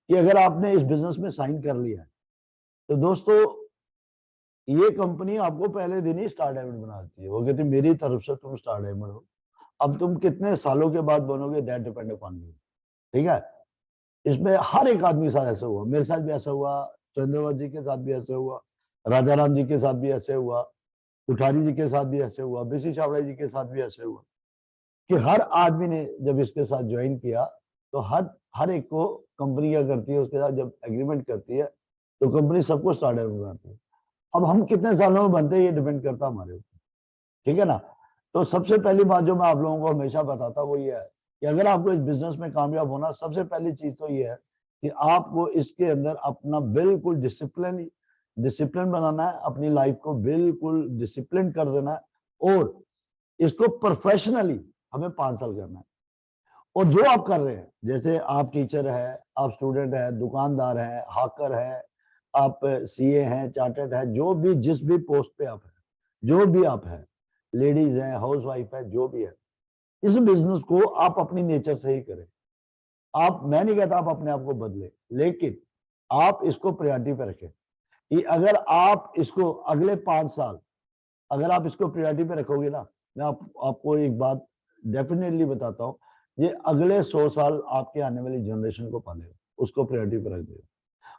कि अगर आपने इस बिजनेस में साइन कर लिया है तो दोस्तों ये कंपनी आपको पहले दिन ही स्टार डायमंड बनाती है। वो कहती है मेरी तरफ से तुम स्टार डायमंड हो। अब तुम कितने सालों के बाद बनोगे दैट डिपेंड अपॉन यू। ठीक है, इसमें हर एक आदमी के साथ ऐसा हुआ, मेरे साथ भी ऐसा हुआ, चंद्रवत जी के साथ भी ऐसे हुआ, राजा राम जी के साथ भी ऐसे हुआ, कुठारी जी के साथ भी ऐसे हुआ, बीसी छाबड़ा जी के साथ भी ऐसे हुआ कि हर आदमी ने जब इसके साथ ज्वाइन किया तो हर हर एक को कंपनी क्या करती है, उसके साथ जब एग्रीमेंट करती है तो कंपनी सबको स्टार डायमंड बनाती है। अब हम कितने सालों में बनते हैं ये डिपेंड करता है हमारे ऊपर। ठीक है ना। तो सबसे पहली बात जो मैं आप लोगों को हमेशा बताता हूँ वो ये है कि अगर आपको इस बिजनेस में कामयाब होना, सबसे पहली चीज तो ये है कि आपको इसके अंदर अपना बिल्कुल डिसिप्लिन डिसिप्लिन बनाना है, अपनी लाइफ को बिल्कुल डिसिप्लिन कर देना है और इसको प्रोफेशनली हमें 5 साल करना है। और जो आप कर रहे हैं, जैसे आप टीचर है, आप स्टूडेंट है, दुकानदार है, हाकर है, आप सीए हैं, चार्टर्ड है, जो भी जिस भी पोस्ट पे आप है, जो भी आप है, लेडीज है, हाउस वाइफ है, जो भी है, इस बिजनेस को आप अपनी नेचर से ही करें। आप, मैं नहीं कहता आप अपने आप को बदले, लेकिन आप इसको प्रायोरिटी पे रखें कि अगर आप इसको अगले 5 साल अगर आप इसको प्रायोरिटी पे रखोगे ना, मैं आपको एक बात डेफिनेटली बताता हूँ, ये अगले 100 साल आपके आने वाली जनरेशन को पालेगा, उसको प्रायोरिटी पे रख देगा।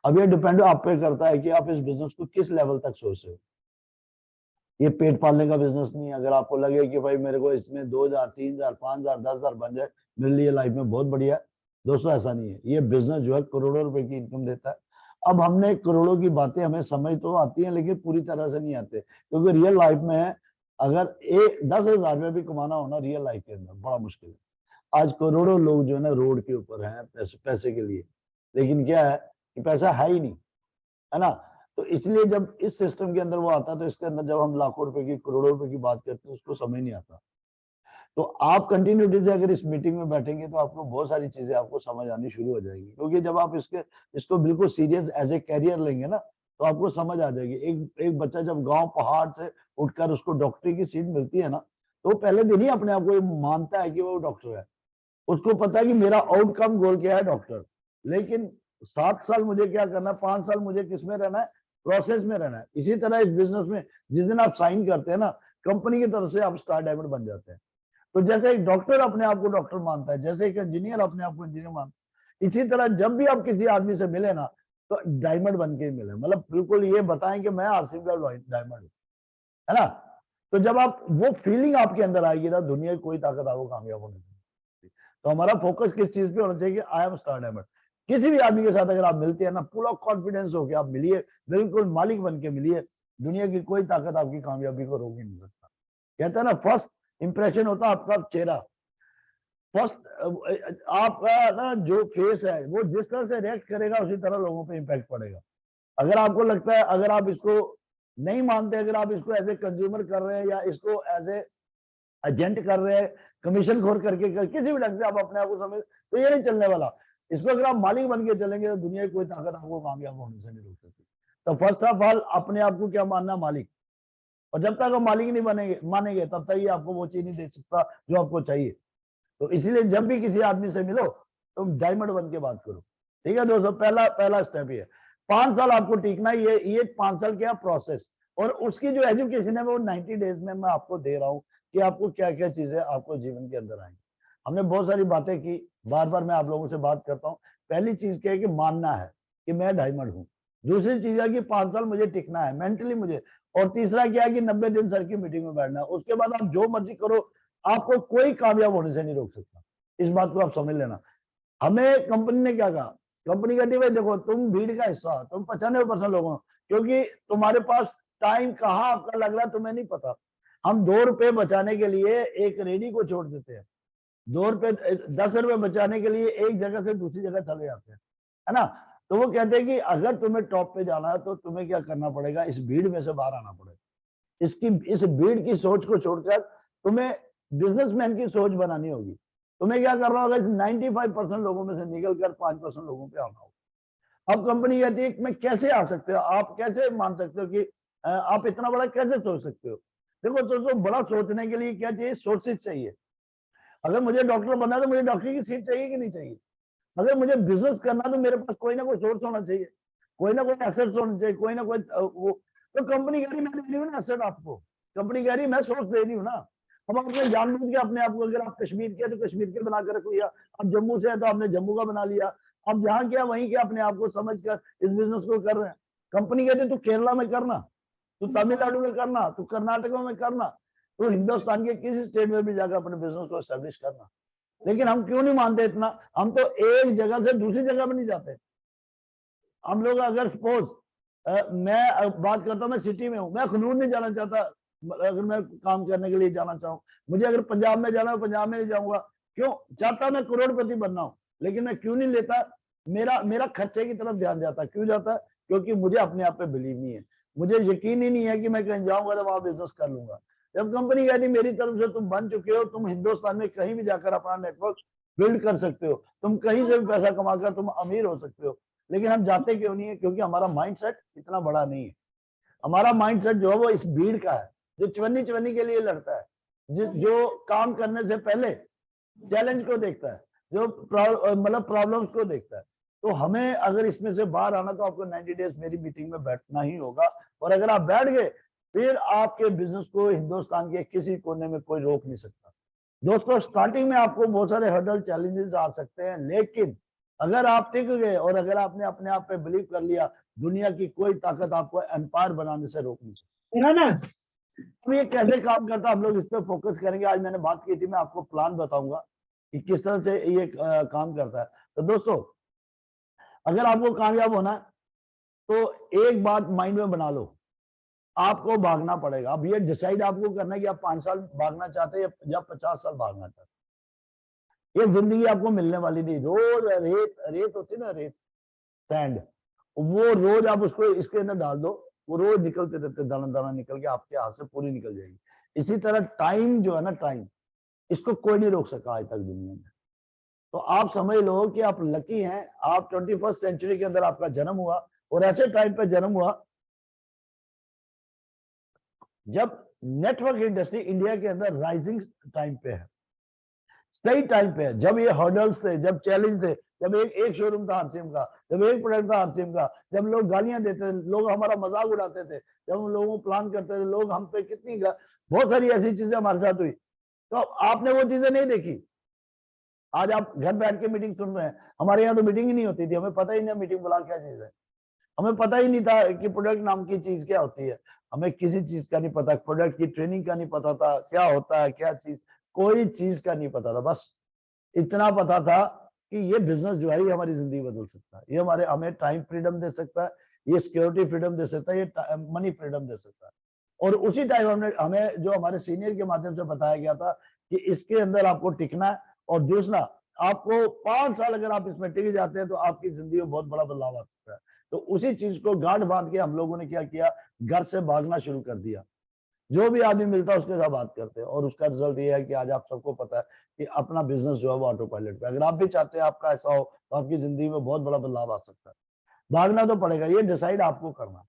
अब ये डिपेंड आप पे करता है कि आप इस बिजनेस को किस लेवल तक सोच रहे हो। ये पेट पालने का बिजनेस नहीं है। अगर आपको लगे कि भाई मेरे को इसमें 2000, 3000, 5000, 10,000 बन जाए, मेरे लिए लाइफ में बहुत बढ़िया है, दोस्तों ऐसा नहीं है। ये बिजनेस जो है करोड़ों रुपए की इनकम देता है। अब हमने करोड़ों की बातें हमें समझ तो आती है लेकिन पूरी तरह से नहीं आते, क्योंकि रियल लाइफ में अगर 10,000 में भी कमाना होना रियल लाइफ के अंदर बड़ा मुश्किल है। आज करोड़ों लोग जो है ना रोड के ऊपर हैं पैसे के लिए, लेकिन क्या है कि पैसा है ही नहीं, है ना। तो इसलिए जब इस सिस्टम के अंदर वो आता है तो इसके अंदर जब हम लाखों रुपए की, करोड़ों रुपए की बात करते हैं उसको समझ नहीं आता। तो आप कंटिन्यूटी से अगर इस मीटिंग में बैठेंगे तो आपको बहुत सारी चीजें आपको समझ आनी शुरू हो जाएगी, क्योंकि जब आप इसको बिल्कुल सीरियस एज ए कैरियर लेंगे ना तो आपको समझ आ जाएगी। एक बच्चा जब गांव पहाड़ से उठकर उसको डॉक्टरी की सीट मिलती है ना, तो पहले दिन ही अपने आप को मानता है कि वो डॉक्टर है। उसको पता है कि मेरा आउटकम गोल क्या है, डॉक्टर। लेकिन 7 साल मुझे क्या करना है, 5 साल मुझे किसमें रहना है, प्रोसेस में रहना है। इसी तरह इस बिजनेस में जिस दिन आप साइन करते हैं ना, कंपनी की तरफ से आप स्टार डायमंड बन जाते हैं। तो जैसे एक डॉक्टर अपने आप को डॉक्टर मानता है, जैसे एक इंजीनियर अपने आप को इंजीनियर मानता है, इसी तरह जब भी आप किसी आदमी से मिले ना तो डायमंड बन के ही मिले, मतलब बिल्कुल ये बताएं कि मैं आरसीबी का डायमंड हूं, है ना। तो जब आप वो फीलिंग आपके अंदर आएगी ना, दुनिया की कोई ताकत आपको कामयाब होने देगी। तो हमारा फोकस किस चीज पे होना चाहिए कि आई एम स्टार डायमंड। किसी भी आदमी के साथ अगर आप मिलते हैं ना, फुल ऑफ कॉन्फिडेंस होकर आप मिलिए, बिल्कुल मालिक बन के मिलिए, दुनिया की कोई ताकत आपकी कामयाबी को रोक ही नहीं सकता। कहते हैं ना फर्स्ट इंप्रेशन होता है आपका चेहरा। फर्स्ट आपका ना जो फेस है वो जिस तरह से रिएक्ट करेगा उसी तरह लोगों पे इम्पैक्ट पड़ेगा। अगर आपको लगता है, अगर आप इसको नहीं मानते, अगर आप इसको एज ए कंज्यूमर कर रहे हैं या इसको एज ए एजेंट कर रहे हैं, कमीशन खोर करके किसी भी ढंग से आप अपने आप को समझ, तो ये नहीं चलने वाला। इसको अगर आप मालिक बन के चलेंगे तो दुनिया की कोई ताकत आपको कामयाब होने से नहीं रोक सकती। तो फर्स्ट ऑफ ऑल अपने आप को क्या मानना, मालिक। और जब तक आप मालिक नहीं बनेंगे मानेंगे तब तक ये आपको वो चीज नहीं दे सकता जो आपको चाहिए। तो इसीलिए जब भी किसी आदमी से मिलो तुम डायमंड बन के बात करो। ठीक है दोस्तों, पहला पहला स्टेप ये 5 साल आपको टीकना, ये 5 साल क्या प्रोसेस। और उसकी जो एजुकेशन है वो 90 डेज में मैं आपको दे रहा हूँ कि आपको क्या क्या चीजें आपको जीवन के अंदर आएंगी। हमने बहुत सारी बातें की, बार बार मैं आप लोगों से बात करता हूँ। पहली चीज क्या है कि मानना है कि मैं डायमंड हूँ। दूसरी चीज है कि 5 साल मुझे टिकना है मेंटली मुझे। और तीसरा क्या है कि 90 दिन सर की मीटिंग में बैठना है। उसके बाद आप जो मर्जी करो, आपको कोई कामयाब होने से नहीं रोक सकता। इस बात को आप समझ लेना। हमें कंपनी ने क्या कहा, कंपनी कहती भाई देखो तुम भीड़ का हिस्सा हो, तुम 95% लोगों, क्योंकि तुम्हारे पास टाइम कहाँ आपका लग रहा है तुम्हें नहीं पता। हम 2 रुपए बचाने के लिए एक रेडी को छोड़ देते हैं, 2 रुपए 10 रुपए बचाने के लिए एक जगह से दूसरी जगह चले जाते हैं, है ना। तो वो कहते हैं कि अगर तुम्हें टॉप पे जाना है तो तुम्हें क्या करना पड़ेगा, इस भीड़ में से बाहर आना पड़ेगा। इस भीड़ की सोच को छोड़कर तुम्हें बिजनेसमैन की सोच बनानी होगी। तुम्हें क्या करना होगा, 95% लोगों में से निकलकर 5% लोगों पे आना होगा। अब कंपनी कहती है मैं कैसे आ सकते हो, आप कैसे मान सकते हो कि आप इतना बड़ा कैसे सोच सकते हो। देखो दोस्तों, बड़ा सोचने के लिए क्या चाहिए, सोर्सेज चाहिए। अगर मुझे डॉक्टर बनना है तो मुझे डॉक्टरी की सीट चाहिए कि नहीं चाहिए। अगर मुझे बिजनेस करना तो मेरे पास कोई ना कोई सोर्स होना चाहिए, कोई ना कोई एसेट्स होना चाहिए, कोई ना कोई वो। तो कंपनी कह रही मैं दे रही हूँ ना एसेट आपको, कंपनी कह रही मैं सोर्स दे रही हूँ ना। अब आपने जानबूझ के अपने आप को, अगर आप कश्मीर के तो कश्मीर के बना कर रख लिया, आप जम्मू से है तो आपने जम्मू का बना लिया, आप जहाँ क्या वहीं क्या अपने आप को समझ कर इस बिजनेस को कर रहे हैं। कंपनी कहती तू केरला में करना, तू तमिलनाडु में करना, तू कर्नाटक में करना, तो हिंदुस्तान के किसी स्टेट में भी जाकर अपने बिजनेस को एस्टेब्लिश करना। लेकिन हम क्यों नहीं मानते इतना, हम तो एक जगह से दूसरी जगह में नहीं जाते। हम लोग अगर सपोज मैं बात करता हूँ, मैं सिटी में हूँ, मैं खनूर नहीं जाना चाहता, अगर मैं काम करने के लिए जाना चाहूँ, मुझे अगर पंजाब में जाना हो पंजाब में नहीं जाऊंगा, क्यों? चाहता मैं करोड़पति बनना हूँ, लेकिन मैं क्यों नहीं लेता, मेरा मेरा खर्चे की तरफ ध्यान जाता। क्यों जाता? क्योंकि मुझे अपने आप पे बिलीव नहीं है, मुझे यकीन ही नहीं है कि मैं कहीं जाऊंगा तो वहां बिजनेस कर लूंगा। जब कंपनी कहती मेरी तरफ से तुम बन चुके हो, तुम हिंदुस्तान में कहीं भी जाकर अपना नेटवर्क बिल्ड कर सकते हो, तुम कहीं से भी पैसा कमाकर तुम अमीर हो सकते हो, लेकिन हम जाते क्यों नहीं है? क्योंकि हमारा माइंडसेट इतना बड़ा नहीं है। हमारा माइंडसेट जो है वो इस भीड़ का है, जो चवन्नी चवन्नी के लिए लड़ता है, जो काम करने से पहले चैलेंज को देखता है, जो मतलब प्रॉब्लम्स को देखता है। तो हमें अगर इसमें से बाहर आना तो आपको 90 डेज मेरी मीटिंग में बैठना ही होगा, और अगर आप बैठ गए फिर आपके बिजनेस को हिंदुस्तान के किसी कोने में कोई रोक नहीं सकता। दोस्तों, स्टार्टिंग में आपको बहुत सारे हर्डल चैलेंजेस आ सकते हैं, लेकिन अगर आप टिक गए और अगर आपने अपने आप पे बिलीव कर लिया, दुनिया की कोई ताकत आपको एम्पायर बनाने से रोक नहीं सकती है ना। अब ये कैसे काम करता है, हम लोग इस पर फोकस करेंगे। आज मैंने बात की थी, मैं आपको प्लान बताऊंगा कि किस तरह से ये काम करता है। तो दोस्तों, अगर आपको कामयाब होना है तो एक बात माइंड में बना लो, आपको भागना पड़ेगा। अब ये डिसाइड आपको करना है कि आप 5 साल भागना चाहते हैं या 50 साल भागना चाहते हैं। ये जिंदगी आपको मिलने वाली नहीं। रोज रेत रेत होती है ना, रेत, सैंड, वो रोज आप उसको इसके अंदर डाल दो, वो रोज निकलते रहते, दाना दाना निकल के आपके हाथ से पूरी निकल जाएगी। इसी तरह टाइम जो है ना, टाइम, इसको कोई नहीं रोक सका आज तक दुनिया में। तो आप समझ लो कि आप लकी हैं, आप 21st सेंचुरी के अंदर आपका जन्म हुआ, और ऐसे टाइम पे जन्म हुआ जब नेटवर्क इंडस्ट्री इंडिया के अंदर राइजिंग टाइम पे है, सही टाइम पे है। जब ये हर्डल्स थे, जब चैलेंज थे, जब एक शोरूम था हरसिम का, जब एक प्रोडक्ट था हरसिम का, जब लोग गालियां देते थे, लोग हमारा मजाक उड़ाते थे, जब हम लोगों को प्लान करते थे, लोग हम पे कितनी बहुत सारी ऐसी चीजें हमारे साथ हुई, तो आपने वो चीजें नहीं देखी। आज आप घर बैठ के मीटिंग सुन रहे हैं, हमारे यहाँ तो मीटिंग ही नहीं होती थी, हमें पता ही नहीं मीटिंग बुला क्या चीज है, हमें पता ही नहीं था कि प्रोडक्ट नाम की चीज क्या होती है, हमें किसी चीज का नहीं पता, प्रोडक्ट की ट्रेनिंग का नहीं पता था, क्या होता है क्या चीज, कोई चीज का नहीं पता था। बस इतना पता था कि ये बिजनेस जो है ये हमारी जिंदगी बदल सकता है, ये हमें टाइम फ्रीडम दे सकता है, ये सिक्योरिटी फ्रीडम दे सकता है, ये मनी फ्रीडम दे सकता है। और उसी टाइम हमें जो हमारे सीनियर के माध्यम से बताया गया था कि इसके अंदर आपको टिकना है, और दूसरा, आपको 5 साल अगर आप इसमें टिक जाते हैं तो आपकी जिंदगी में बहुत बड़ा बदलाव आ सकता है। तो उसी चीज को गांठ बांध के हम लोगों ने क्या किया, घर से भागना शुरू कर दिया। जो भी आदमी मिलता है उसके साथ बात करते हैं, और उसका रिजल्ट ये है कि आज आप सबको पता है कि अपना बिजनेस जो है वो ऑटो पायलट पे। अगर आप भी चाहते हैं आपका ऐसा हो तो आपकी जिंदगी में बहुत बड़ा बदलाव आ सकता है। भागना तो पड़ेगा, ये डिसाइड आपको करना।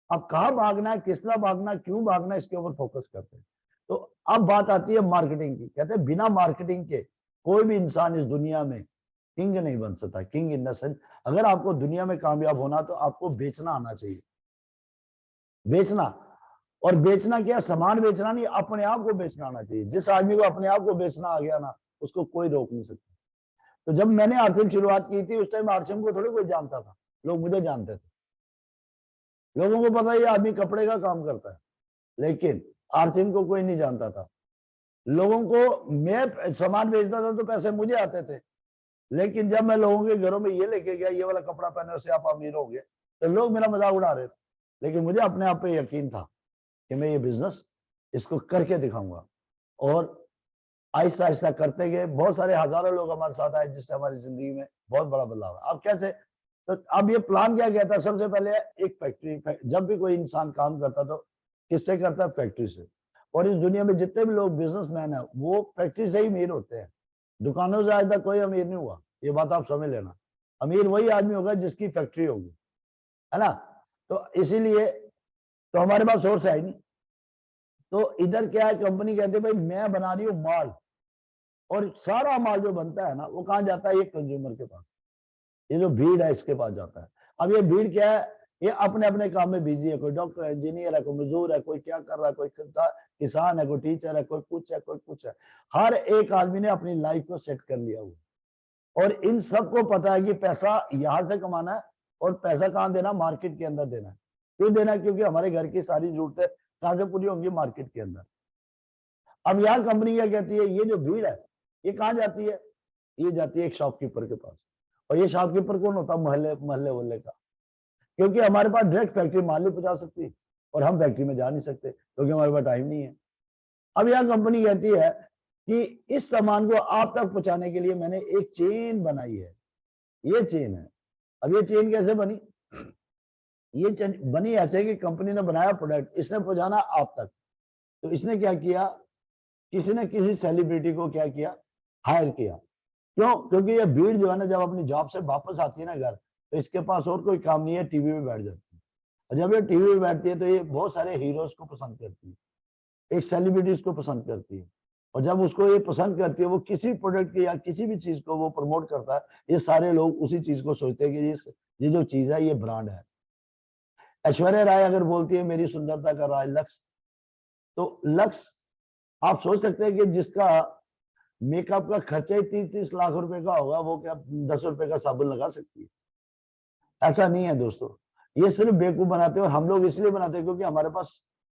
अब कहाँ भागना है, किस तरह भागना, क्यों भागना, इसके ऊपर फोकस करते हैं। तो अब बात आती है मार्केटिंग की। कहते हैं बिना मार्केटिंग के कोई भी इंसान इस दुनिया में किंग नहीं बन सकता। किंग इन द सेंस, अगर आपको दुनिया में कामयाब होना तो आपको बेचना आना चाहिए। बेचना, और बेचना क्या, सामान बेचना नहीं, अपने आप को बेचना आना चाहिए। जिस आदमी को अपने आप को बेचना आ गया ना, उसको कोई रोक नहीं सकता। तो जब मैंने आरसीएम शुरुआत की थी, उस टाइम आरसीएम को थोड़ी कोई जानता था, लोग मुझे जानते थे। लोगों को पता ये आदमी कपड़े का काम करता है, लेकिन आरसीएम को कोई नहीं जानता था। लोगों को, मैं सामान बेचता था तो पैसे मुझे आते थे, लेकिन जब मैं लोगों के घरों में ये लेके गया, ये वाला कपड़ा पहने उससे आप अमीर हो गए, तो लोग मेरा मजाक उड़ा रहे थे। लेकिन मुझे अपने आप पे यकीन था कि मैं ये बिजनेस इसको करके दिखाऊंगा, और आहिस्ता आहिस्ता करते गए। बहुत सारे हजारों लोग हमारे साथ आए, जिससे हमारी जिंदगी में बहुत बड़ा बदलाव है। अब कैसे, तो अब ये प्लान क्या कहता है, सबसे पहले एक फैक्ट्री, जब भी कोई इंसान काम करता तो किससे करता है, फैक्ट्री से। और इस दुनिया में जितने भी लोग बिजनेसमैन है वो फैक्ट्री से ही अमीर होते हैं, दुकानों से आज तक कोई अमीर नहीं हुआ, ये बात आप समझ लेना। अमीर वही आदमी होगा जिसकी फैक्ट्री होगी, है ना। तो इसीलिए तो हमारे पास सोर्स है ही नहीं। तो इधर क्या है, कंपनी कहती है भाई मैं बना रही हूँ माल, और सारा माल जो बनता है ना वो कहाँ जाता है, ये कंज्यूमर के पास। ये जो भीड़ है इसके पास जाता है। अब ये भीड़ क्या है, ये अपने अपने काम में बिजी है, कोई डॉक्टर है, इंजीनियर है, कोई मजदूर है, कोई क्या कर रहा है, कोई किसान है, कोई टीचर है, कोई कुछ है, कोई कुछ है। हर एक आदमी ने अपनी लाइफ को सेट कर लिया हुआ, और इन सबको पता है कि पैसा यहां से कमाना है और पैसा कहाँ देना, मार्केट के अंदर देना है। क्यों देना है? क्योंकि हमारे घर की सारी जरूरतें कहां से पूरी होंगी, मार्केट के अंदर। अब यहाँ कंपनी क्या कहती है, ये जो भीड़ है ये कहाँ जाती है, ये जाती है एक शॉपकीपर के पास। और ये शॉपकीपर कौन होता है, मोहल्ले मोहल्ले का। क्योंकि हमारे पास डायरेक्ट फैक्ट्री माल नहीं पहुंचा सकती, और हम फैक्ट्री में जा नहीं सकते क्योंकि हमारे पास टाइम नहीं है। अब यहाँ कंपनी कहती है कि इस सामान को आप तक पहुंचाने के लिए मैंने एक चेन बनाई है, ये चेन है। अब ये चेन कैसे बनी, ये चेन बनी ऐसे कि कंपनी ने बनाया प्रोडक्ट, इसने पहुंचाना आप तक। तो इसने क्या किया, किसी ने किसी सेलिब्रिटी को क्या किया, हायर किया। क्यों? क्योंकि ये भीड़ जो है ना, जब अपनी जॉब से वापस आती है ना घर, तो इसके पास और कोई काम नहीं है, टीवी में बैठ जाती है। और जब ये टीवी में बैठती है तो ये बहुत सारे हीरोज को पसंद करती है, एक सेलिब्रिटीज को पसंद करती है। और जब उसको ये पसंद करती है, वो किसी प्रोडक्ट की या किसी भी चीज को वो प्रमोट करता है, ये सारे लोग उसी चीज को सोचते हैं कि ये जो चीज है ये ब्रांड है। ऐश्वर्या राय अगर बोलती है मेरी सुंदरता का राज लक्स, तो लक्स आप सोच सकते हैं कि जिसका मेकअप का खर्चा ही 30-30 लाख रुपए का होगा, वो क्या 10 रुपए का साबुन लगा सकती है? ऐसा नहीं है दोस्तों, ये सिर्फ बेवकूफ बनाते हैं। और हम लोग इसलिए बनाते हैं क्योंकि हमारे पास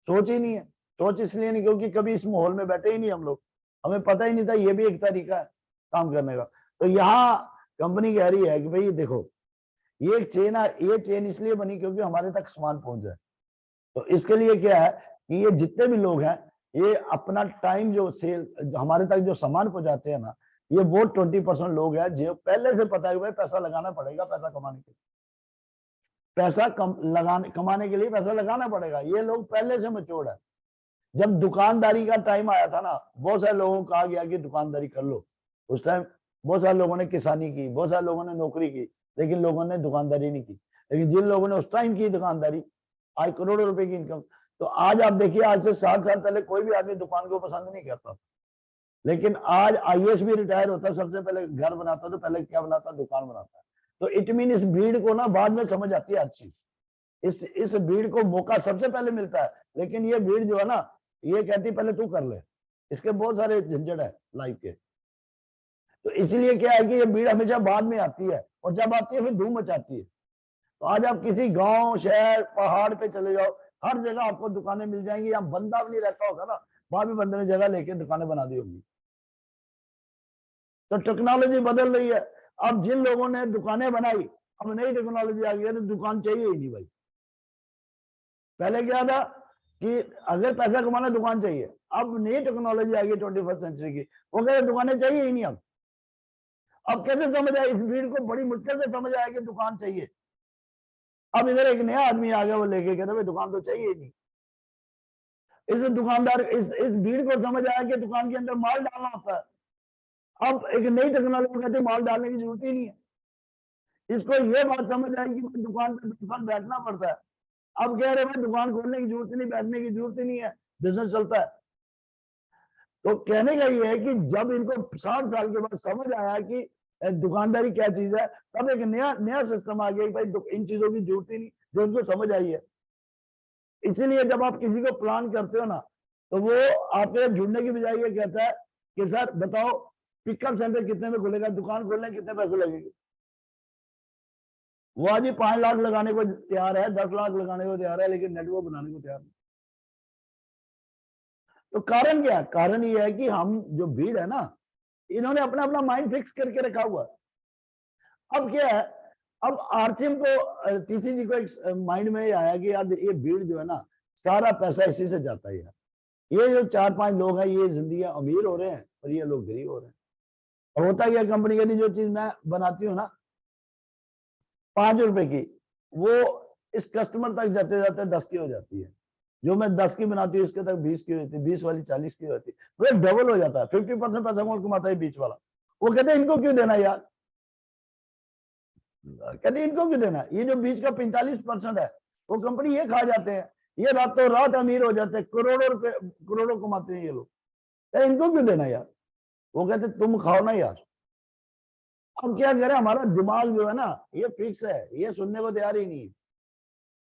सोच ही नहीं है। सोच इसलिए नहीं क्योंकि कभी इस माहौल में बैठे ही नहीं हम लोग, हमें पता ही नहीं था ये भी एक तरीका है काम करने का। तो यहाँ कंपनी कह रही है कि भाई देखो, ये एक चेन है, ये चेन इसलिए बनी क्योंकि हमारे तक सामान पहुंच जाए। तो इसके लिए क्या है कि ये जितने भी लोग हैं, ये अपना टाइम जो सेल हमारे तक जो सामान पहुंचाते हैं ना, ये वो 20% लोग हैं जो पहले से पता है कि भाई पैसा लगाना पड़ेगा, पैसा कमाने के लिए पैसा कमाने के लिए पैसा लगाना पड़ेगा। ये लोग पहले से मैच्योर्ड है। जब दुकानदारी का टाइम आया था ना, बहुत सारे लोगों को कहा गया कि दुकानदारी कर लो। उस टाइम बहुत सारे लोगों ने किसानी की, बहुत सारे लोगों ने नौकरी की, लेकिन लोगों ने दुकानदारी नहीं की। लेकिन जिन लोगों ने उस टाइम की दुकानदारी, आज करोड़ों रुपए की इनकम। तो आज आप देखिए, आज से 60 साल पहले कोई भी आदमी दुकान को पसंद नहीं करता, लेकिन आज आईएएस भी रिटायर होता है, सबसे पहले घर बनाता, तो पहले क्या बनाता, दुकान बनाता है। तो इट मीन इस भीड़ को ना बाद में समझ आती है हर चीज। इस भीड़ को मौका सबसे पहले मिलता है, लेकिन ये भीड़ जो है ना, ये कहती पहले तू कर ले, इसके बहुत सारे झंझट है लाइफ के। तो इसलिए क्या है कि ये भीड़ हमेशा बाद में आती है, और जब आती है फिर धूम मचाती है। तो आज आप किसी गांव, शहर, पहाड़ पे चले जाओ, हर जगह आपको दुकानें मिल जाएंगी। यहाँ बंदा भी नहीं रहता होगा ना, वहां भी बंदे ने जगह लेके दुकानें बना दी होंगी। तो टेक्नोलॉजी बदल रही है। अब जिन लोगों ने दुकानें बनाई, अब नई टेक्नोलॉजी आ गई है तो दुकान चाहिए ही नहीं भाई। पहले क्या था कि अगर पैसा कमाना दुकान चाहिए, अब नई टेक्नोलॉजी आ गई 21st सेंचुरी की, वो कहते दुकानें चाहिए ही नहीं। अब कैसे समझ आया, इस भीड़ को बड़ी मुश्किल से समझ आया कि दुकान चाहिए। अब इधर एक नया आदमी आ गया, वो लेके कहते भाई दुकान तो चाहिए ही नहीं। इस दुकानदार इस भीड़ को समझ आया कि दुकान के अंदर माल डालना होता है। अब एक नई टेक्नोलॉजी कहते माल डालने की जरूरत ही नहीं है। इसको ये बात समझ आई कि दुकान पे दुकान बैठना पड़ता है। अब कह रहे भाई दुकान खोलने की जरूरत नहीं, बैठने की जरूरत ही नहीं है, बिजनेस चलता है। तो कहने का ये है कि जब इनको 60 साल के बाद समझ आया कि दुकानदारी क्या चीज है, तब एक नया सिस्टम आ गया कि भाई इन चीजों की जरूरत ही नहीं, जो इनको समझ आई है। इसीलिए जब आप किसी को प्लान करते हो ना, तो वो आपके जुड़ने की बजाय ये कहता है कि सर बताओ पिकअप सेंटर कितने में खुलेगा, दुकान खोलने कितने पैसे लगेंगे। वो आज 5 लाख लगाने को तैयार है, 10 लाख लगाने को तैयार है, लेकिन नेटवर्क बनाने को तैयार नहीं। तो कारण क्या है? कारण ये है कि हम जो भीड़ है ना, इन्होंने अपना अपना माइंड फिक्स करके रखा हुआ है। अब क्या है, अब आरसीएम को, टीसी जी को एक माइंड में आया कि यार ये भीड़ जो है ना, सारा पैसा इसी से जाता है यार। ये जो 4-5 लोग हैं, ये जिंदगी अमीर हो रहे हैं और ये लोग गरीब हो रहे हैं। और होता क्या, कंपनी कहती जो चीज मैं बनाती हूँ ना 5 रुपए की, वो इस कस्टमर तक जाते जाते 10 की हो जाती है। जो मैं 10 की बनाती हूँ इसके तक 20 की होती है, 20 वाली 40 की होती है। वो डबल हो जाता है। 50% पैसा कौन कमाता है? बीच वाला। वो कहते हैं इनको क्यों देना यार, कहते इनको क्यों देना, ये जो बीच का 45% है वो कंपनी ये खा जाते हैं, ये रातों रात अमीर हो जाते हैं, करोड़ों रुपए करोड़ों कमाते हैं ये लोग, इनको क्यों देना यार। वो कहते तुम खाओ ना यार। अब क्या करें, हमारा दिमाग जो है ना ये फिक्स है, ये सुनने को तैयार ही नहीं है।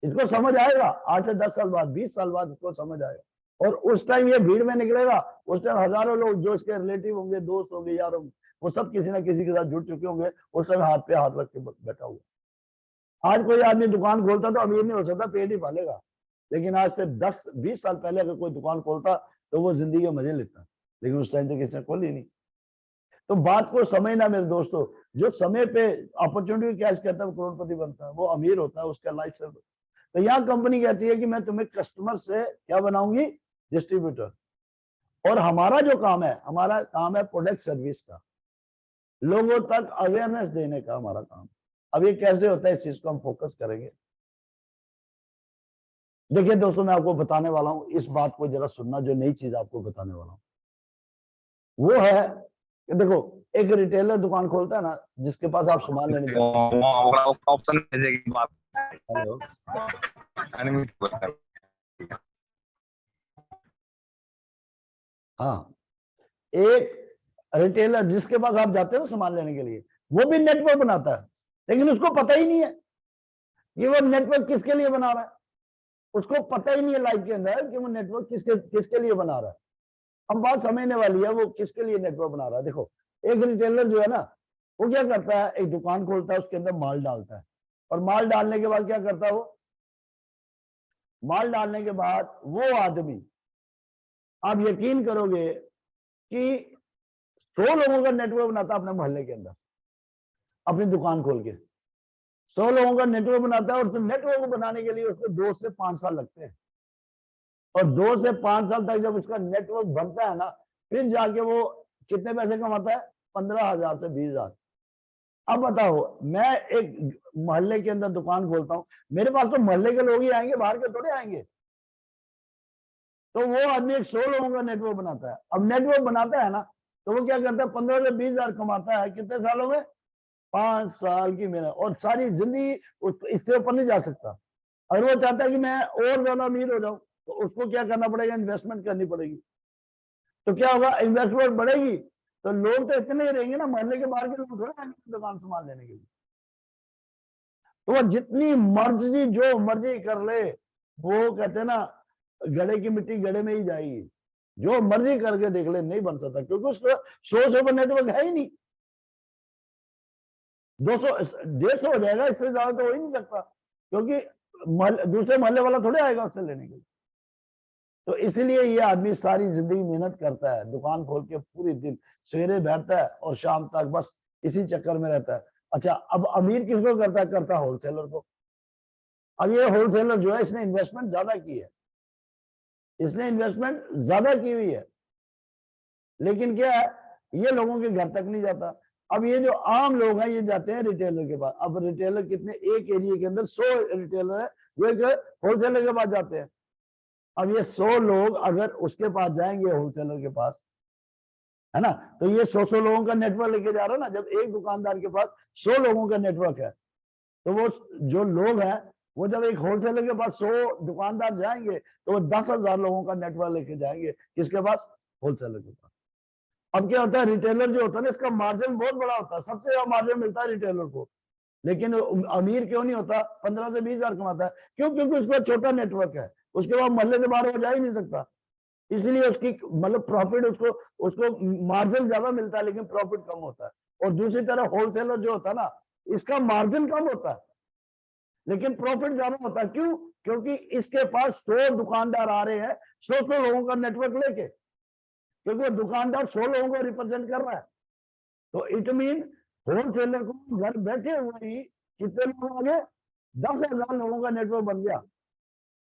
इसको समझ आएगा 8 से 10 साल बाद, 20 साल बाद इसको समझ आएगा, और उस टाइम ये भीड़ में निकलेगा, उस टाइम हजारों लोग जो इसके रिलेटिव होंगे, दोस्त होंगे, यार होंगे, वो सब किसी ना किसी के साथ जुड़ चुके होंगे, उस टाइम हाथ पे हाथ रख के बैठा हुआ। आज कोई आदमी दुकान खोलता तो अमीर नहीं हो सकता, पेट ही पालेगा, लेकिन आज से 10-20 साल पहले अगर कोई दुकान खोलता तो वो जिंदगी के मजे लेता, लेकिन उस टाइम तो किसी ने खोली नहीं। तो बात को समझना मेरे दोस्तों, जो समय पे अपॉर्चुनिटी कैच करता है वो करोड़पति बनता है, वो अमीर होता है, उसका लाइफ स्टाइल। तो यहाँ कंपनी कहती है कि मैं तुम्हें कस्टमर से क्या बनाऊंगी, डिस्ट्रीब्यूटर। और हमारा जो काम है, हमारा काम है प्रोडक्ट सर्विस का, लोगों तक अवेयरनेस देने का हमारा काम। अब ये कैसे होता है, इस चीज को हम फोकस करेंगे। देखिए दोस्तों, मैं आपको बताने वाला हूं, इस बात को जरा सुनना, जो नई चीज आपको बताने वाला हूं वो है कि देखो, एक रिटेलर दुकान खोलता है ना, जिसके पास आप सामान लेने जाते हैं। हेलो, हाँ, एक रिटेलर जिसके पास आप जाते हो सामान लेने के लिए, वो भी नेटवर्क बनाता है, लेकिन उसको पता ही नहीं है कि वो नेटवर्क किसके लिए बना रहा है। उसको पता ही नहीं है लाइफ के अंदर कि वो नेटवर्क किसके लिए बना रहा है। हम बात समझने वाली है, वो किसके लिए नेटवर्क बना रहा है। देखो, एक रिटेलर जो है ना, वो क्या करता है, एक दुकान खोलता है, उसके अंदर माल डालता है, और माल डालने के बाद क्या करता है, वो माल डालने के बाद वो आदमी, आप यकीन करोगे कि 100 लोगों का नेटवर्क बनाता है अपने मोहल्ले के अंदर, अपनी दुकान खोल के 100 लोगों का नेटवर्क बनाता है। और नेटवर्क बनाने के लिए उसको 2 से 5 साल लगते हैं, और 2 से 5 साल तक जब उसका नेटवर्क बनता है ना, फिर जाके वो कितने पैसे कमाता है, 15,000 से 20,000। अब बताओ, मैं एक मोहल्ले के अंदर दुकान खोलता हूँ, मेरे पास तो मोहल्ले के लोग ही आएंगे, बाहर के थोड़े आएंगे। तो वो आदमी एक 100 लोगों का नेटवर्क बनाता है। अब नेटवर्क बनाता है ना, तो वो क्या करता है, 15 से 20,000 कमाता है, कितने सालों में, 5 साल की मेहनत, और सारी जिंदगी इससे ऊपर नहीं जा सकता। अगर वो चाहता है कि मैं और ज्यादा अमीर हो जाऊं, तो उसको क्या करना पड़ेगा, इन्वेस्टमेंट करनी पड़ेगी। तो क्या होगा, इन्वेस्टमेंट बढ़ेगी तो लोग तो इतने ही रहेंगे ना, मोहल्ले के बाहर के लोग थोड़ा आएंगे दुकान सामान लेने के लिए। तो वो जितनी मर्जी जो मर्जी कर ले, वो कहते हैं ना, गड़े की मिट्टी गड़े में ही जाएगी, जो मर्जी करके देख ले, नहीं बन सकता, क्योंकि उसका 100 पर नेटवर्क है ही नहीं। 200 150 हो जाएगा, इससे ज्यादा तो हो ही नहीं सकता, क्योंकि दूसरे मोहल्ले वाला थोड़े आएगा उससे लेने के लिए। तो इसलिए ये आदमी सारी जिंदगी मेहनत करता है, दुकान खोल के पूरी दिन सवेरे बैठता है और शाम तक बस इसी चक्कर में रहता है। अच्छा, अब अमीर किसको करता है होलसेलर को। अब ये होलसेलर जो है, इसने इन्वेस्टमेंट ज्यादा की है, इसने इन्वेस्टमेंट ज्यादा की हुई है, लेकिन क्या है, ये लोगों के घर तक नहीं जाता। अब ये जो आम लोग हैं, ये जाते हैं रिटेलर के पास। अब रिटेलर कितने, एक एरिया के अंदर 100 रिटेलर है जो एक होलसेलर के पास जाते हैं। अब ये 100 लोग अगर उसके पास जाएंगे, होलसेलर के पास, है ना, तो ये 100 लोगों का नेटवर्क लेके जा रहा है ना। जब एक दुकानदार के पास 100 लोगों का नेटवर्क है, तो वो जो लोग हैं, वो जब एक होलसेलर के पास 100 दुकानदार जाएंगे, तो वो 10,000 लोगों का नेटवर्क लेके जाएंगे, किसके पास, होलसेलर के पास। अब क्या होता है, रिटेलर जो होता है ना, इसका मार्जिन बहुत बड़ा होता है, सबसे ज्यादा मार्जिन मिलता है रिटेलर को। लेकिन अमीर क्यों नहीं होता, 15 से 20,000 कमाता है, क्यों, क्योंकि उसका छोटा नेटवर्क है, उसके बाद मोहल्ले से बाहर हो जा ही नहीं सकता, इसलिए उसकी मतलब प्रॉफिट, उसको मार्जिन ज्यादा मिलता है, लेकिन प्रॉफिट कम होता है। और दूसरी तरह होलसेलर जो होता है ना, इसका मार्जिन कम होता है, लेकिन प्रॉफिट ज्यादा होता है। क्यों, क्योंकि इसके पास 100 दुकानदार आ रहे हैं, 100 लोगों का नेटवर्क लेके, क्योंकि वो दुकानदार 100 लोगों को रिप्रेजेंट कर रहा है। तो इट मीन होलसेलर को घर बैठे हुए ही कितने लोग आ गए, 10,000 लोगों का नेटवर्क बन गया।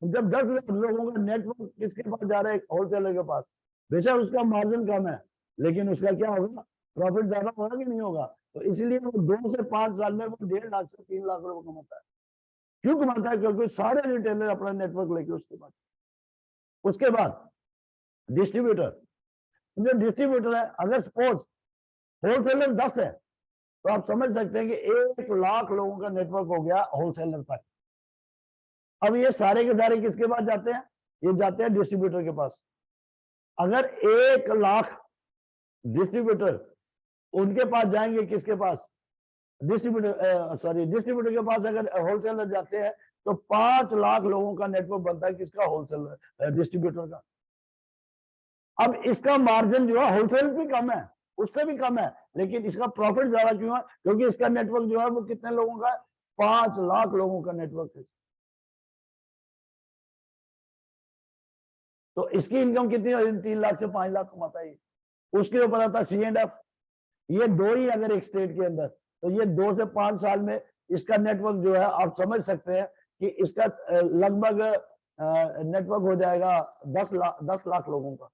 जब 10 लोगों का नेटवर्क किसके पास जा रहा है, होलसेलर के पास, बेशक उसका मार्जिन कम है, लेकिन उसका क्या होगा, प्रॉफिट ज्यादा होगा कि नहीं होगा। तो इसलिए वो 2 से 5 साल में वो 1.5 लाख से 3 लाख रुपए कमाता है। क्यों कमाता है, क्योंकि सारे रिटेलर अपना नेटवर्क लेके उसके बाद डिस्ट्रीब्यूटर, जो डिस्ट्रीब्यूटर है, अगर सपोज होलसेलर 10 है, तो आप समझ सकते हैं कि 1 लाख लोगों का नेटवर्क हो गया होलसेलर तक। अब ये सारे के सारे किसके पास जाते हैं, ये जाते हैं डिस्ट्रीब्यूटर के पास। अगर 1 लाख डिस्ट्रीब्यूटर उनके पास जाएंगे, किसके पास, डिस्ट्रीब्यूटर के पास अगर होलसेलर जाते हैं तो 5 लाख लोगों का नेटवर्क बनता है, किसका, होलसेलर डिस्ट्रीब्यूटर का। अब इसका मार्जिन जो है होलसेल भी कम है, उससे भी कम है, लेकिन इसका प्रॉफिट ज्यादा क्यों है, क्योंकि इसका नेटवर्क जो है वो कितने लोगों का है, 5 लाख लोगों का नेटवर्क है। तो इसकी इनकम कितनी है, 3 लाख से 5 लाख कमाता है। उसके ऊपर आता है C&F, ये दो ही अगर एक स्टेट के अंदर, तो ये 2 से 5 साल में इसका नेटवर्क जो है आप समझ सकते हैं कि इसका लगभग नेटवर्क हो जाएगा 10 लाख लोगों का।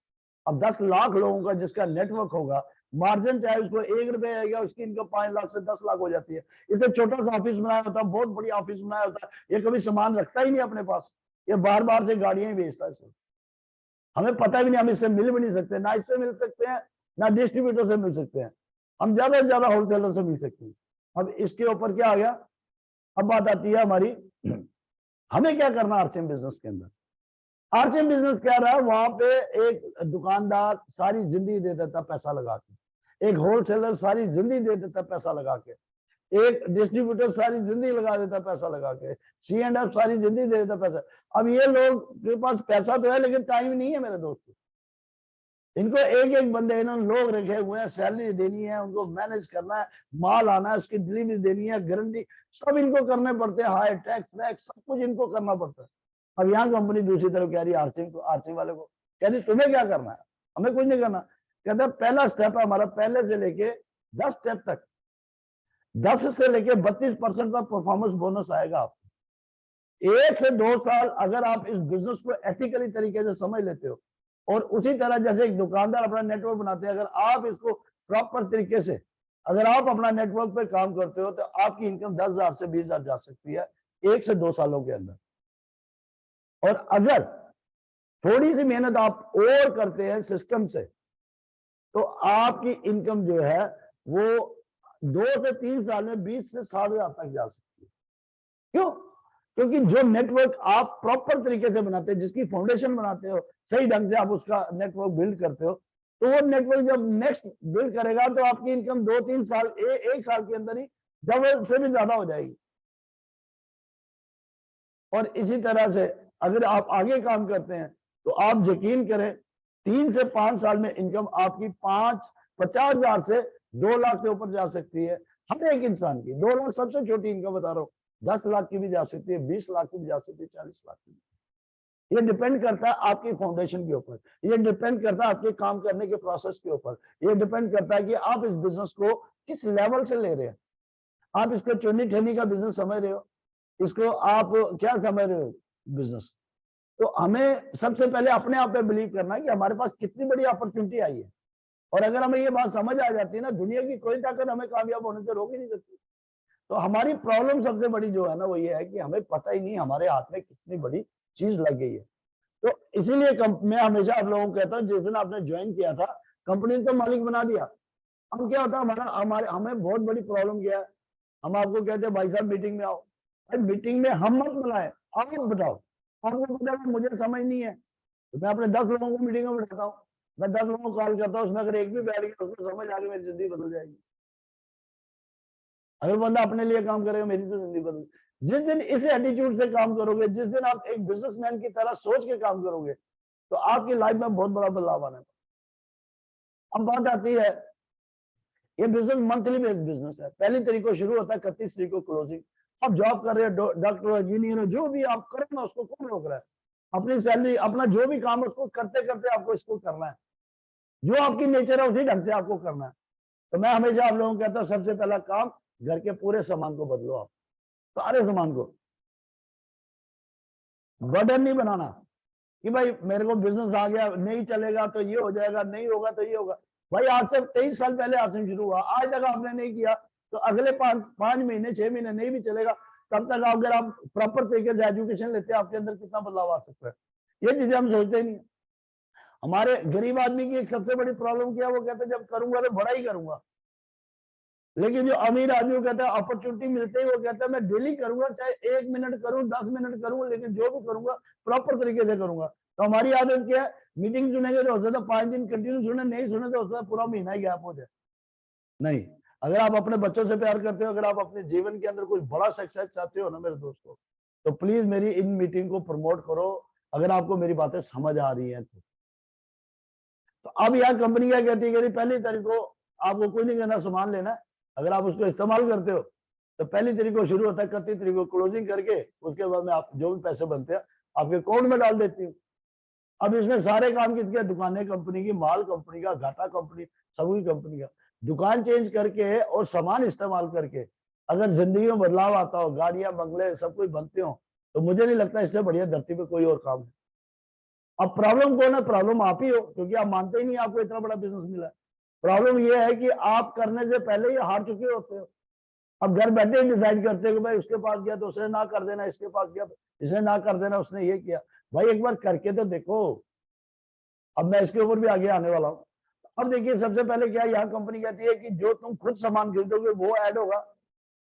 अब 10 लाख लोगों का जिसका नेटवर्क होगा, मार्जिन चाहे उसको 1 रुपए आएगा, उसकी इनकम 5 लाख से 10 लाख हो जाती है। इसने छोटा सा ऑफिस बनाया होता है, बहुत बड़ी ऑफिस बनाया होता है, ये कभी सामान रखता ही नहीं अपने पास, ये बार बार से गाड़ियां ही बेचता है। हमें पता भी नहीं, हम इससे मिल भी नहीं सकते, ना इससे मिल सकते हैं ना डिस्ट्रीब्यूटर से मिल सकते हैं, हम ज्यादा से ज्यादा होलसेलर से मिल सकते हैं। अब इसके ऊपर क्या आ गया, अब बात आती है हमारी, हमें क्या करना आरसीएम बिजनेस के अंदर। आरसीएम बिजनेस क्या रहा, वहां पे एक दुकानदार सारी जिंदगी दे देता पैसा लगा के, एक होलसेलर सारी जिंदगी दे देता पैसा लगा के, एक डिस्ट्रीब्यूटर सारी जिंदगी लगा देता पैसा लगा के, C&F सारी जिंदगी दे देता पैसा। अब ये लोग के पास पैसा तो है लेकिन टाइम नहीं है मेरे दोस्तों। इनको एक एक बंदे, इन्होंने लोग रखे हुए हैं, सैलरी देनी है, उनको मैनेज करना है, माल आना है, उसकी डिलीवरी देनी है, गारंटी सब इनको करने पड़ते हैं, हायर टैक्स वैक्स सब कुछ इनको करना पड़ता है। अब यहाँ कंपनी दूसरी तरफ कह रही है आरसीएम वाले को, कहती तुम्हें क्या करना है, हमें कुछ नहीं करना। कहता पहला स्टेप है हमारा, पहले से लेके 10 स्टेप तक 10 से लेके 32% का परफॉर्मेंस बोनस आएगा आपको। 1 से 2 साल अगर आप इस बिजनेस को एथिकली तरीके से समझ लेते हो, और उसी तरह जैसे एक दुकानदार अपना नेटवर्क बनाते हैं, अगर आप इसको प्रॉपर तरीके से, अगर आप अपना नेटवर्क पे काम करते हो, तो आपकी इनकम 10,000 से 20,000 जा सकती है 1 से 2 सालों के अंदर। और अगर थोड़ी सी मेहनत आप और करते हैं सिस्टम से, तो आपकी इनकम जो है वो 2 से 3 साल में 20 से 60,000 तक जा सकती है। क्यों? क्योंकि जो नेटवर्क आप प्रॉपर तरीके से बनाते हैं, जिसकी फाउंडेशन बनाते हो, सही ढंग से आप उसका नेटवर्क बिल्ड करते हो, तो वो नेटवर्क जब नेक्स्ट बिल्ड करेगा तो आपकी इनकम 2-3 साल, 1 साल के अंदर ही डबल से भी ज्यादा हो जाएगी। और इसी तरह से अगर आप आगे काम करते हैं तो आप यकीन करें 3 से 5 साल में इनकम आपकी 50,000 से 2 लाख के ऊपर जा सकती है हर एक इंसान की। 2 लाख सबसे छोटी इनकम बता रहा हूँ, 10 लाख की भी जा सकती है, 20 लाख की भी जा सकती है, 40 लाख की भी। ये डिपेंड करता है आपकी फाउंडेशन के ऊपर, ये डिपेंड करता है आपके काम करने के प्रोसेस के ऊपर, ये डिपेंड करता है कि आप इस बिजनेस को किस लेवल से ले रहे हैं। आप इसको चुन्नी ठेनी का बिजनेस समझ रहे हो, इसको आप क्या समझ रहे हो बिजनेस। तो हमें सबसे पहले अपने आप पे बिलीव करना है कि हमारे पास कितनी बड़ी अपॉर्चुनिटी आई है, और अगर हमें ये बात समझ आ जाती है ना, दुनिया की कोई ताकत हमें कामयाब होने से रोक ही नहीं सकती। तो हमारी प्रॉब्लम सबसे बड़ी जो है ना, वो ये है कि हमें पता ही नहीं हमारे हाथ में कितनी बड़ी चीज लग गई है। तो इसीलिए मैं हमेशा आप लोगों को कहता हूँ, जिस दिन आपने ज्वाइन किया था कंपनी ने तो मालिक बना दिया। हम क्या होता है, हमें बहुत बड़ी प्रॉब्लम क्या है, हम आपको कहते हैं भाई साहब मीटिंग में आओ, भाई मीटिंग में हम मत बुलाए, आप बताओ, आपको पता है मुझे समझ नहीं है, तो मैं अपने 10 लोगों को मीटिंग में बैठाता हूँ, मैं 10 लोगों को कॉल करता हूँ, उसमें अगर एक भी बैठ गया उसको समझ आ गई, मेरी जिंदगी बदल जाएगी। अगर बंदा अपने लिए काम करेगा, मेरी तो जिंदगी बदल। जिस दिन इस एटीट्यूड से काम करोगे, जिस दिन आप एक बिजनेसमैन की तरह सोच के काम करोगे, तो आपकी लाइफ में बहुत बड़ा बदलाव आना है। अब बात आती है, ये बिजनेस मंथली बेस्ड बिजनेस है, 1 तारीख को शुरू होता है, 31 तारीख को क्लोजिंग। आप जॉब कर रहे हो, डॉक्टर हो, इंजीनियर हो, जो भी आप करो ना, उसको कौन रोक रहा है। अपनी सैलरी, अपना जो भी काम है उसको करते करते आपको इसको करना है, जो आपकी नेचर है उसी ढंग से आपको करना है। तो मैं हमेशा आप लोगों को कहता हूँ, सबसे पहला काम घर के पूरे सामान को बदलो, आप सारे सामान को। बर्डन नहीं बनाना कि भाई मेरे को बिजनेस आ गया, नहीं चलेगा तो ये हो जाएगा, नहीं होगा तो ये होगा। भाई आज से 23 साल पहले आपसे शुरू हुआ, आज तक आपने नहीं किया, तो अगले 5 महीने 6 महीने नहीं भी चलेगा, तब तक अगर आप प्रॉपर तरीके से एजुकेशन लेते हैं, आपके अंदर कितना बदलाव आ सकता है। ये चीजें हम सोचते नहीं। हमारे गरीब आदमी की एक सबसे बड़ी प्रॉब्लम क्या है, वो कहते हैं जब करूंगा तो बड़ा ही करूंगा। लेकिन जो अमीर आदमी को कहता है अपॉर्चुनिटी मिलते ही वो कहता है मैं डेली करूंगा, चाहे 1 मिनट करूं, 10 मिनट करूं, लेकिन जो भी करूंगा प्रॉपर तरीके से करूंगा। तो हमारी आदत क्या है, मीटिंग सुनेंगे तो हो सकता है 5 दिन कंटिन्यू सुने, नहीं सुने तो हो सकता है पूरा महीना ही गैप हो जाए। नहीं, अगर आप अपने बच्चों से प्यार करते हो, अगर आप अपने जीवन के अंदर कुछ बड़ा सक्सेस चाहते हो ना मेरे दोस्तों, तो प्लीज मेरी इन मीटिंग को प्रमोट करो, अगर आपको मेरी बातें समझ आ रही हैं तो अब यहाँ कंपनी क्या कहती है कि पहली तारीख को आपको कोई नहीं कहना, सामान लेना है, अगर आप उसको इस्तेमाल करते हो तो पहली तारीख को शुरू होता है, 31 तारीख को क्लोजिंग करके उसके बाद में आप जो भी पैसे बनते हैं आपके अकाउंट में डाल देती हूँ। अब इसमें सारे काम किसके, दुकानें कंपनी की, माल कंपनी का, घाटा कंपनी, सभी कंपनी का। दुकान चेंज करके और सामान इस्तेमाल करके अगर जिंदगी में बदलाव आता हो, गाड़ियां बंगले सब कुछ बनते हो, तो मुझे नहीं लगता इससे बढ़िया धरती पे कोई और काम है। अब प्रॉब्लम कौन है, प्रॉब्लम आप ही हो, क्योंकि आप मानते ही नहीं आपको इतना बड़ा बिजनेस मिला है। प्रॉब्लम यह है कि आप करने से पहले ही हार चुके होते हो। अब घर बैठे डिसाइड करते हो कि भाई उसके पास गया तो उसने ना कर देना, इसके पास गया तो इसने ना कर देना, उसने ये किया। भाई एक बार करके तो देखो। अब मैं इसके ऊपर भी आगे आने वाला हूँ। अब देखिए सबसे पहले क्या यहाँ कंपनी कहती है कि जो तुम खुद सामान खरीदोगे वो ऐड होगा,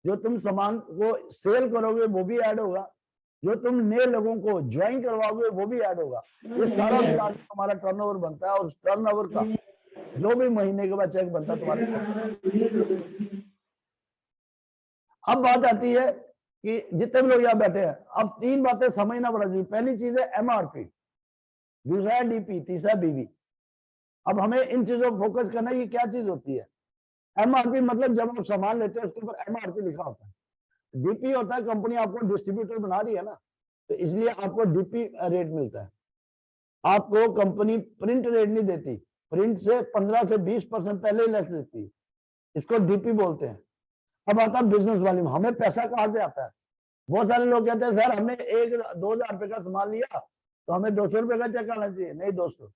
जो तुम सामान को सेल करोगे वो भी ऐड होगा, जो तुम नए लोगों को ज्वाइन करवाओगे वो भी ऐड होगा। ये सारा मिला के हमारा टर्नओवर बनता है, और उस टर्नओवर का जो भी महीने के बाद चेक बनता है तुम्हारे। अब बात आती है कि जितने भी लोग यहाँ बैठे हैं, अब 3 बातें समझना पड़ा जी। पहली चीज है एमआरपी, दूसरा है डीपी, तीसरा बीवी। अब हमें इन चीजों पर फोकस करना है, ये क्या चीज होती है। एमआरपी मतलब जब आप सामान लेते हो उसके ऊपर एमआरपी लिखा होता है। डीपी होता है कंपनी आपको डिस्ट्रीब्यूटर बना रही है ना, तो इसलिए आपको डीपी रेट मिलता है। आपको कंपनी प्रिंट रेट नहीं देती, प्रिंट से 15 से 20% पहले ही लेस देती है, इसको डीपी बोलते हैं। अब आता है बिजनेस वॉल्यूम, हमें पैसा कहां से आता है। बहुत सारे लोग कहते हैं सर हमने 1-2 हजार रुपए का सामान लिया तो हमें 200 रुपए का चेक आना चाहिए। नहीं दोस्तों,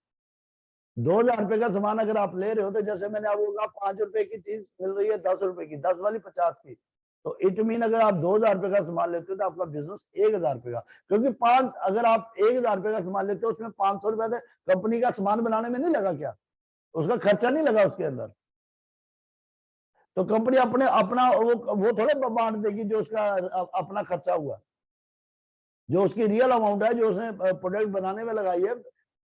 2 हजार रुपए का सामान अगर आप ले रहे हो, तो जैसे मैंने आपको कहा 5 रुपए की चीज मिल रही है 10 रुपए की, 10 वाली 50 की, तो इट मीन अगर आप 2 हजार रुपए का सामान लेते हो तो आपका बिजनेस 1 हजार रुपए का। क्योंकि अगर आप 1 हजार रुपए का सामान लेते हो, उसमें 500 रुपए कंपनी का सामान बनाने में नहीं लगा क्या, उसका खर्चा नहीं लगा उसके अंदर। तो कंपनी अपने अपना वो थोड़े बांट देगी जो उसका अपना खर्चा हुआ, जो उसकी रियल अमाउंट है जो उसने प्रोडक्ट बनाने में लगाई है,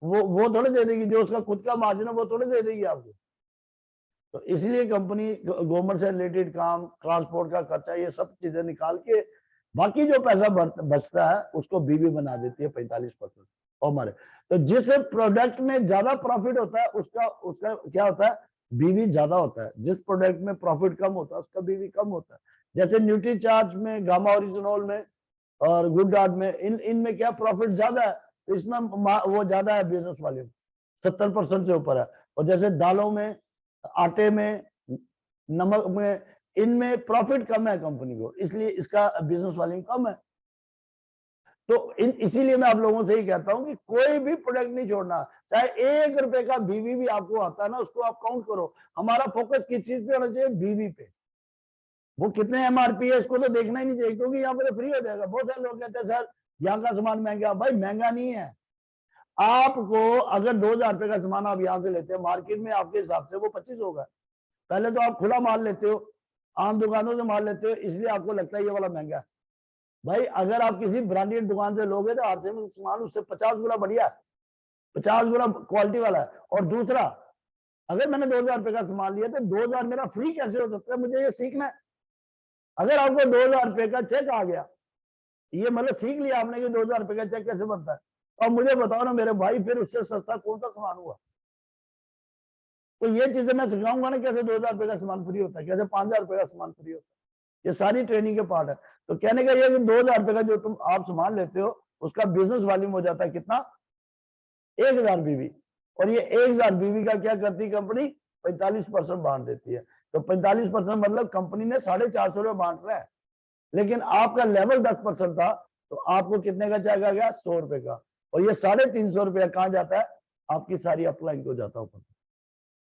वो थोड़े दे देगी। जो उसका खुद का मार्जिन है वो थोड़े दे देगी आपको। तो इसलिए कंपनी गवर्नमेंट से रिलेटेड काम, ट्रांसपोर्ट का खर्चा, ये सब चीजें निकाल के बाकी जो पैसा बचता है उसको बीवी बना देती है 45%। और हमारे तो जिस प्रोडक्ट में ज्यादा प्रॉफिट होता है उसका उसका क्या होता है, बीवी ज्यादा होता है। जिस प्रोडक्ट में प्रॉफिट कम होता है उसका बीवी कम होता है। जैसे न्यूट्री चार्ज में, गामा ओरिजिनोल में और गुड डार्ट में, इनमें क्या प्रॉफिट ज्यादा है, तो इसमें वो ज्यादा है बिजनेस वॉल्यूम, 70% से ऊपर है। और जैसे दालों में, आटे में, नमक में, इनमें प्रॉफिट कम है कंपनी को, इसलिए इसका बिजनेस वॉल्यूम कम है। तो इसीलिए मैं आप लोगों से ही कहता हूं कि कोई भी प्रोडक्ट नहीं छोड़ना, चाहे 1 रुपए का बीवी भी आपको आता है ना, उसको आप काउंट करो। हमारा फोकस किस चीज पे होना चाहिए, बीवी पे। वो कितने एमआरपी है इसको तो देखना ही नहीं चाहिए, क्योंकि यहाँ पे तो फ्री हो जाएगा। बहुत सारे लोग कहते हैं सर यहाँ का सामान महंगा। भाई महंगा नहीं है। आपको अगर 2 हजार रुपए का सामान आप यहाँ से लेते हैं, मार्केट में आपके हिसाब से वो 25 होगा। पहले तो आप खुला माल लेते हो, आम दुकानों से माल लेते हो, इसलिए आपको लगता है ये वाला महंगा है। भाई अगर आप किसी ब्रांडेड दुकान से लोगे तो आरसे में सामान उससे 50 गुना बढ़िया है, 50 गुना क्वालिटी वाला है। और दूसरा, अगर मैंने 2 हजार रुपए का सामान लिया तो 2 हजार मेरा फ्री कैसे हो सकता है, मुझे ये सीखना है। अगर आपको 2 हजार रुपए का चेक आ गया, ये मतलब सीख लिया आपने कि 2 हजार रुपए का चेक कैसे बनता है, और मुझे बताओ ना मेरे भाई, फिर उससे सस्ता कौन सा सामान हुआ। तो ये चीजें मैं सिखाऊंगा ना, कैसे 2 हजार रुपए का सामान फ्री होता है, कैसे 5 हजार रुपए का सामान फ्री होता है। ये सारी ट्रेनिंग के पार्ट है। तो कहने का ये कि 2 हजार रुपए का जो तुम आप सामान लेते हो उसका बिजनेस वॉल्यूम हो जाता है कितना, 1 हजार बीवी। और ये 1 हजार बीवी का क्या करती है कंपनी, 45% बांट देती है। तो 45% मतलब कंपनी ने 450 रुपए बांट रहा है, लेकिन आपका लेवल 10% था, तो आपको कितने का चेक आ गया, 100 रुपए का। और ये 350 रुपया कहाँ जाता है, आपकी सारी अपलाइन को जाता है ऊपर,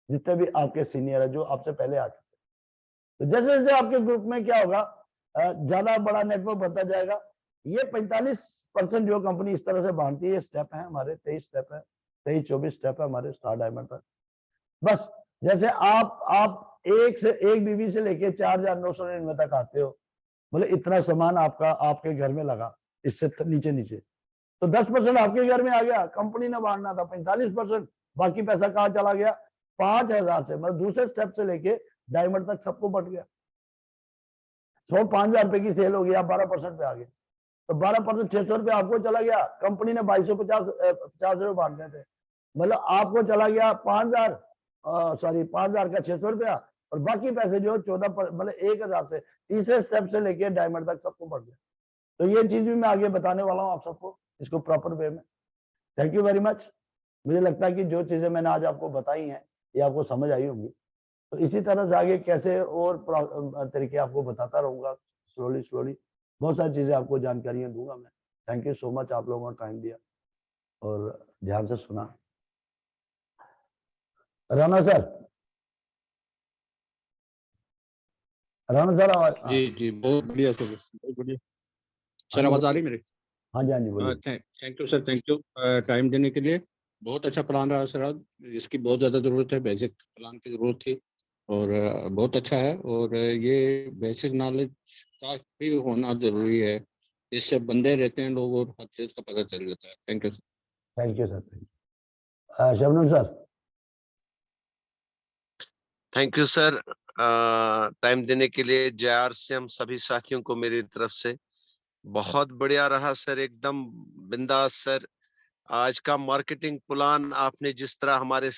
जितने भी आपके सीनियर है जो आपसे पहले आ चुके। तो जैसे जैसे आपके ग्रुप में क्या होगा, ज्यादा बड़ा नेटवर्क बढ़ता जाएगा। ये 45% जो कंपनी इस तरह से बांटती है, स्टेप है हमारे 23 स्टेप है, 23-24 स्टेप है हमारे स्टार डायमंड तक। बस जैसे आप एक बीवी से लेके 4,999 तक आते हो, बोले इतना सामान आपका आपके घर में लगा, इससे नीचे नीचे, तो 10% आपके घर में आ गया। कंपनी ने बांटना था 45%, बाकी पैसा कहाँ चला गया, 5,000 से, मतलब दूसरे स्टेप से लेके डायमंड तक सबको बट गया। 5,000 रुपए की सेल हो गई, आप 12% पे आ गए, तो 12% 600 रुपये आपको चला गया, कंपनी ने 2250 रुपये बांटने थे, मतलब आपको चला गया 5,000, सॉरी 5,000 का 600 रुपया, और बाकी पैसे जो 14 मतलब 1,000 से तीसरे स्टेप से लेके डायमंड तक सबको बढ़ गया। तो ये चीज भी मैं आगे बताने वाला हूँ आप सबको, इसको प्रॉपर वे में। Thank you very much. मुझे लगता है कि जो चीजें मैंने आज आपको बताई हैं ये आपको समझ आई होंगी, तो इसी तरह से आगे कैसे और तरीके आपको बताता रहूंगा, स्लोली स्लोली बहुत सारी चीजें आपको जानकारियां दूंगा मैं। थैंक यू सो मच, आप लोगों ने टाइम दिया और ध्यान से सुना। राणा सर, राणा सर आवाज? जी जी, बहुत बढ़िया सर, बहुत बढ़िया हाँ सर। जी आवाज आ रही मेरी? हाँ जी, हाँ जी बोलिए। Thank you sir, thank you time देने के लिए। बहुत अच्छा प्लान रहा सर आज, इसकी बहुत ज़्यादा ज़रूरत है, बेसिक प्लान की ज़रूरत थी, और बहुत अच्छा है। और ये बेसिक नॉलेज का भी होना ज़रूरी है, इससे बंदे रहते हैं लोग और हर चीज़ का पता चल जाता है। Thank you sir. Thank you sir. Shabnam sir? Thank you sir, time देने के लिए। JR से हम सभी साथियों को मेरी तरफ से बहुत बढ़िया रहा सर, एकदम बिंदास सर। आज का मार्केटिंग प्लान आपने जिस तरह हमारे